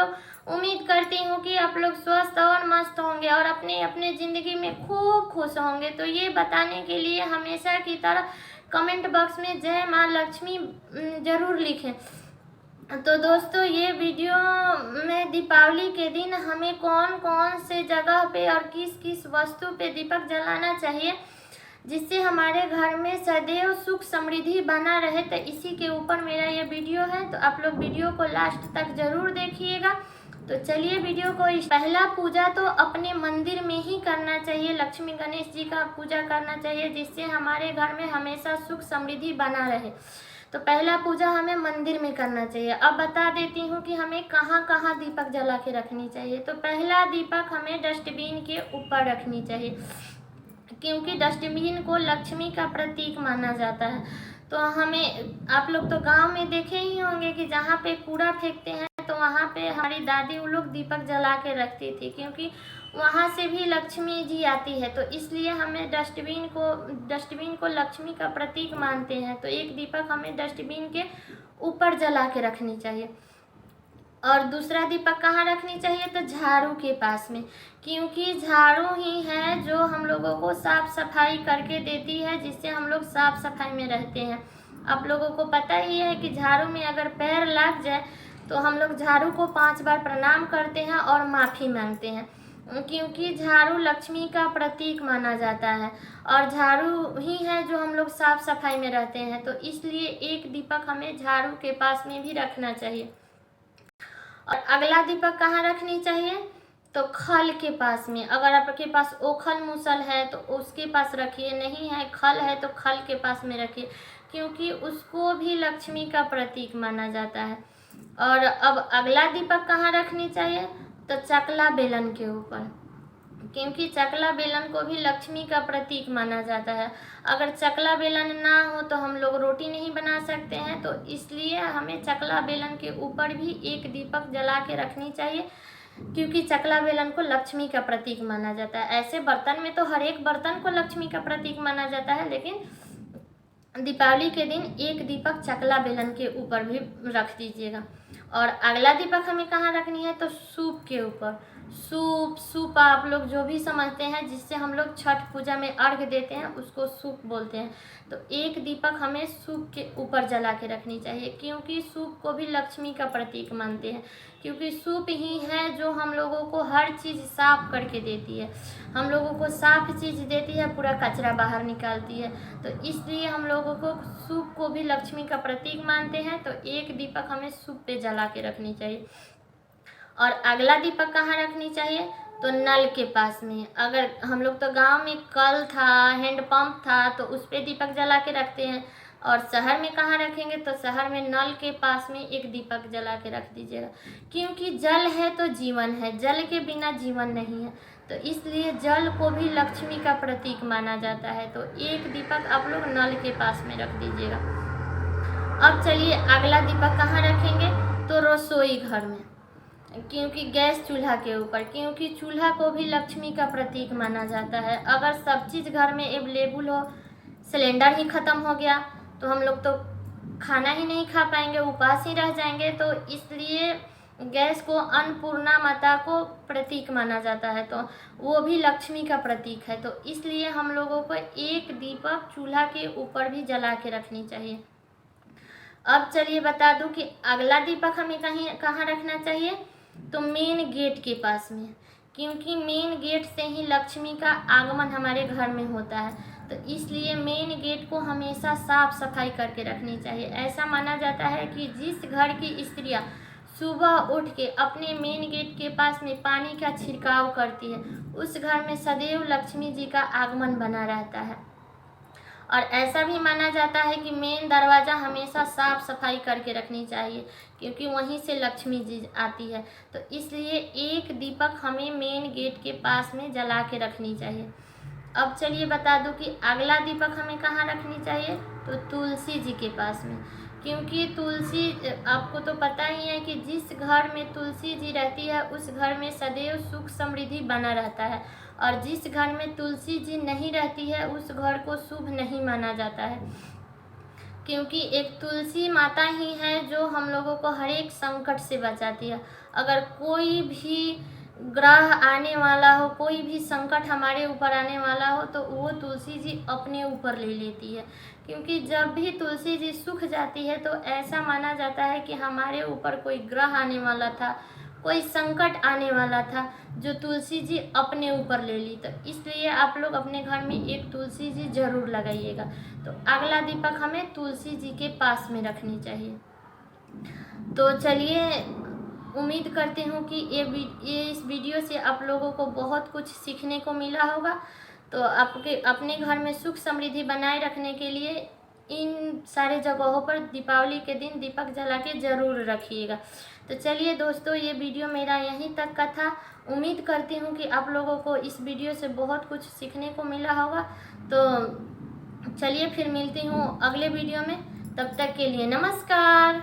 लोग। उम्मीद करती हूँ कि आप लोग स्वस्थ और मस्त होंगे और अपने अपने ज़िंदगी में खूब खुश होंगे। तो ये बताने के लिए हमेशा की तरह कमेंट बॉक्स में जय माँ लक्ष्मी ज़रूर लिखें। तो दोस्तों, ये वीडियो में दीपावली के दिन हमें कौन कौन से जगह पे और किस किस वस्तु पे दीपक जलाना चाहिए जिससे हमारे घर में सदैव सुख समृद्धि बना रहे, तो इसी के ऊपर मेरा ये वीडियो है। तो आप लोग वीडियो को लास्ट तक ज़रूर देखिएगा। तो चलिए वीडियो को। पहला पूजा तो अपने मंदिर में ही करना चाहिए, लक्ष्मी गणेश जी का पूजा करना चाहिए जिससे हमारे घर में हमेशा सुख समृद्धि बना रहे। तो पहला पूजा हमें मंदिर में करना चाहिए। अब बता देती हूँ कि हमें कहाँ कहाँ दीपक जला के रखनी चाहिए। तो पहला दीपक हमें डस्टबिन के ऊपर रखनी चाहिए क्योंकि डस्टबिन को लक्ष्मी का प्रतीक माना जाता है। तो हमें, आप लोग तो गांव में देखे ही होंगे कि जहाँ पे कूड़ा फेंकते हैं तो वहाँ पे हमारी दादी वो लोग दीपक जला के रखती थी क्योंकि वहाँ से भी लक्ष्मी जी आती है। तो इसलिए हमें डस्टबिन को लक्ष्मी का प्रतीक मानते हैं। तो एक दीपक हमें डस्टबिन के ऊपर जला के रखनी चाहिए। और दूसरा दीपक कहाँ रखनी चाहिए? तो झाड़ू के पास में, क्योंकि झाड़ू ही है जो हम लोगों को साफ सफाई करके देती है जिससे हम लोग साफ सफाई में रहते हैं। आप लोगों को पता ही है कि झाड़ू में अगर पैर लग जाए तो हम लोग झाड़ू को 5 बार प्रणाम करते हैं और माफ़ी मांगते हैं क्योंकि झाड़ू लक्ष्मी का प्रतीक माना जाता है और झाड़ू ही है जो हम लोग साफ सफाई में रहते हैं। तो इसलिए एक दीपक हमें झाड़ू के पास में भी रखना चाहिए। और अगला दीपक कहाँ रखनी चाहिए? तो खल के पास में। अगर आपके पास ओखल मूसल है तो उसके पास रखिए, नहीं है खल है तो खल के पास में रखिए क्योंकि उसको भी लक्ष्मी का प्रतीक माना जाता है। और अब अगला दीपक कहाँ रखनी चाहिए? तो चकला बेलन के ऊपर, क्योंकि चकला बेलन को भी लक्ष्मी का प्रतीक माना जाता है। अगर चकला बेलन ना हो तो हम लोग रोटी नहीं बना सकते हैं। तो इसलिए हमें चकला बेलन के ऊपर भी एक दीपक जला के रखनी चाहिए क्योंकि चकला बेलन को लक्ष्मी का प्रतीक माना जाता है। ऐसे बर्तन में तो हर एक बर्तन को लक्ष्मी का प्रतीक माना जाता है, लेकिन दीपावली के दिन एक दीपक चकला बेलन के ऊपर भी रख दीजिएगा। और अगला दीपक हमें कहाँ रखनी है? तो सूप के ऊपर। सूप आप लोग जो भी समझते हैं जिससे हम लोग छठ पूजा में अर्घ देते हैं उसको सूप बोलते हैं। तो एक दीपक हमें सूप के ऊपर जला के रखनी चाहिए क्योंकि सूप को भी लक्ष्मी का प्रतीक मानते हैं, क्योंकि सूप ही है जो हम लोगों को हर चीज़ साफ करके देती है, हम लोगों को साफ चीज़ देती है, पूरा कचरा बाहर निकालती है। तो इसलिए हम लोगों को सूप को भी लक्ष्मी का प्रतीक मानते हैं। तो एक दीपक हमें सूप पे जला के रखनी चाहिए। और अगला दीपक कहाँ रखनी चाहिए? तो नल के पास में। अगर हम लोग तो गांव में कल था, हैंडपम्प था तो उस पर दीपक जला के रखते हैं। और शहर में कहाँ रखेंगे? तो शहर में नल के पास में एक दीपक जला के रख दीजिएगा क्योंकि जल है तो जीवन है, जल के बिना जीवन नहीं है। तो इसलिए जल को भी लक्ष्मी का प्रतीक माना जाता है। तो एक दीपक आप लोग नल के पास में रख दीजिएगा। अब चलिए अगला दीपक कहाँ रखेंगे? तो रसोई घर में, क्योंकि गैस चूल्हा के ऊपर, क्योंकि चूल्हा को भी लक्ष्मी का प्रतीक माना जाता है। अगर सब चीज़ घर में अवेलेबल हो, सिलेंडर ही ख़त्म हो गया तो हम लोग तो खाना ही नहीं खा पाएंगे, उपास ही रह जाएंगे। तो इसलिए गैस को अन्नपूर्णा माता को प्रतीक माना जाता है, तो वो भी लक्ष्मी का प्रतीक है। तो इसलिए हम लोगों को एक दीपक चूल्हा के ऊपर भी जला के रखनी चाहिए। अब चलिए बता दूं कि अगला दीपक हमें कहाँ रखना चाहिए? तो मेन गेट के पास में, क्योंकि मेन गेट से ही लक्ष्मी का आगमन हमारे घर में होता है। तो इसलिए मेन गेट को हमेशा साफ सफाई करके रखनी चाहिए। ऐसा माना जाता है कि जिस घर की स्त्रियां सुबह उठ के अपने मेन गेट के पास में पानी का छिड़काव करती है उस घर में सदैव लक्ष्मी जी का आगमन बना रहता है। और ऐसा भी माना जाता है कि मेन दरवाज़ा हमेशा साफ सफाई करके रखनी चाहिए क्योंकि वहीं से लक्ष्मी जी आती है। तो इसलिए एक दीपक हमें मेन गेट के पास में जला के रखनी चाहिए। अब चलिए बता दूं कि अगला दीपक हमें कहाँ रखनी चाहिए? तो तुलसी जी के पास में, क्योंकि तुलसी, आपको तो पता ही है कि जिस घर में तुलसी जी रहती है उस घर में सदैव सुख समृद्धि बना रहता है और जिस घर में तुलसी जी नहीं रहती है उस घर को शुभ नहीं माना जाता है। क्योंकि एक तुलसी माता ही है जो हम लोगों को हर एक संकट से बचाती है। अगर कोई भी ग्रह आने वाला हो, कोई भी संकट हमारे ऊपर आने वाला हो, तो वो तुलसी जी अपने ऊपर ले लेती है। क्योंकि जब भी तुलसी जी सूख जाती है तो ऐसा माना जाता है कि हमारे ऊपर कोई ग्रह आने वाला था, कोई संकट आने वाला था, जो तुलसी जी अपने ऊपर ले ली। तो इसलिए आप लोग अपने घर में एक तुलसी जी ज़रूर लगाइएगा। तो अगला दीपक हमें तुलसी जी के पास में रखनी चाहिए। तो चलिए, उम्मीद करती हूँ कि ये इस वीडियो से आप लोगों को बहुत कुछ सीखने को मिला होगा। तो आपके अपने घर में सुख समृद्धि बनाए रखने के लिए इन सारे जगहों पर दीपावली के दिन दीपक जला के ज़रूर रखिएगा। तो चलिए दोस्तों, ये वीडियो मेरा यहीं तक का था। उम्मीद करती हूँ कि आप लोगों को इस वीडियो से बहुत कुछ सीखने को मिला होगा। तो चलिए फिर मिलती हूँ अगले वीडियो में। तब तक के लिए नमस्कार।